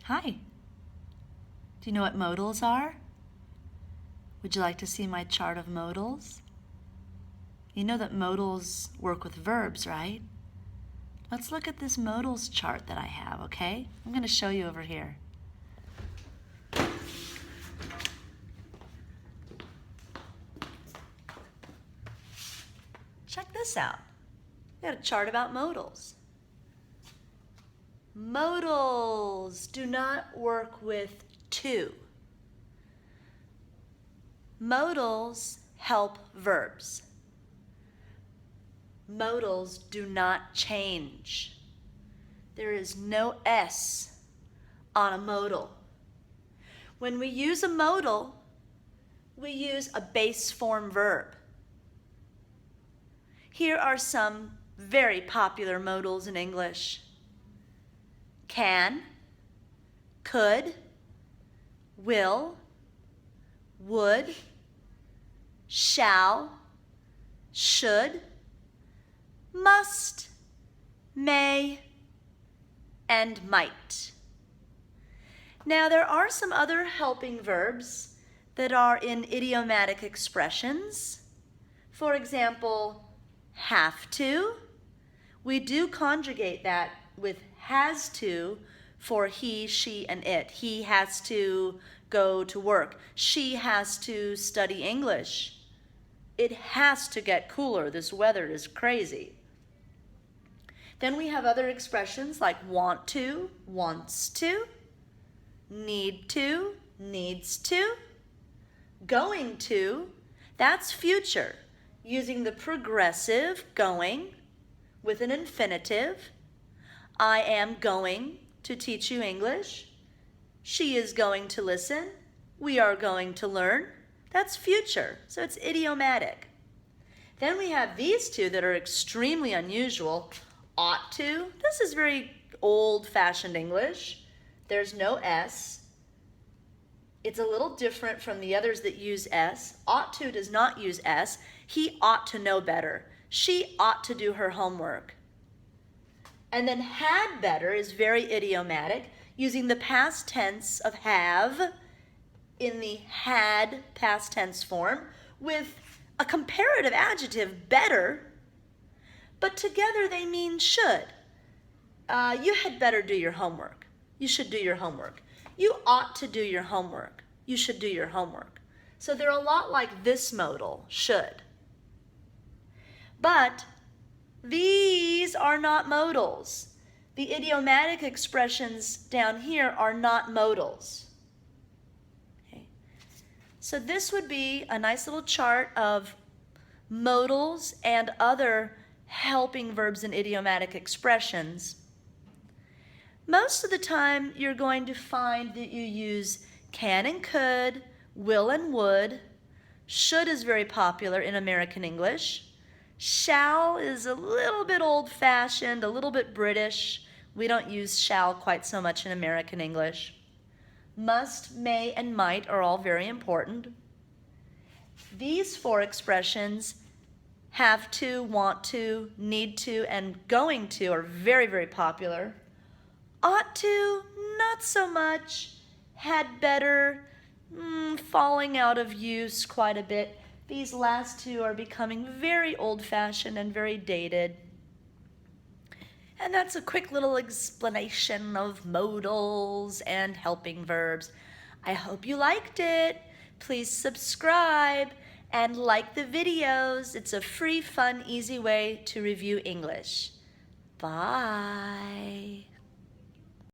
Hi. Do you know what modals are? Would you like to see my chart of modals? You know that modals work with verbs, right? Let's look at this modals chart that I have, okay? I'm going to show you over here. Check this out. I got a chart about modals. Modals do not work with to. Modals help verbs. Modals do not change. There is no S on a modal. When we use a modal, we use a base form verb. Here are some very popular modals in English. Can, could, will, would, shall, should, must, may, and might. Now there are some other helping verbs that are in idiomatic expressions. For example, have to. We do conjugate that with has to for he, she, and it. He has to go to work. She has to study English. It has to get cooler. This weather is crazy. Then we have other expressions like want to, wants to, need to, needs to, going to, that's future, using the progressive going with an infinitive. I am going to teach you English. She is going to listen. We are going to learn. That's future, so it's idiomatic. Then we have these two that are extremely unusual. Ought to. This is very old-fashioned English. There's no S. It's a little different from the others that use S. Ought to does not use S. He ought to know better. She ought to do her homework. And then had better is very idiomatic, using the past tense of have in the had past tense form with a comparative adjective, better, but together they mean should. You had better do your homework. You should do your homework. You ought to do your homework. You should do your homework. So they're a lot like this modal, should. But these are not modals. The idiomatic expressions down here are not modals. Okay. So this would be a nice little chart of modals and other helping verbs and idiomatic expressions. Most of the time you're going to find that you use can and could, will and would. Should is very popular in American English. Shall is a little bit old-fashioned, a little bit British. We don't use shall quite so much in American English. Must, may, and might are all very important. These four expressions, have to, want to, need to, and going to, are very, very popular. Ought to, not so much. Had better, falling out of use quite a bit. These last two are becoming very old-fashioned and very dated. And that's a quick little explanation of modals and helping verbs. I hope you liked it. Please subscribe and like the videos. It's a free, fun, easy way to review English. Bye.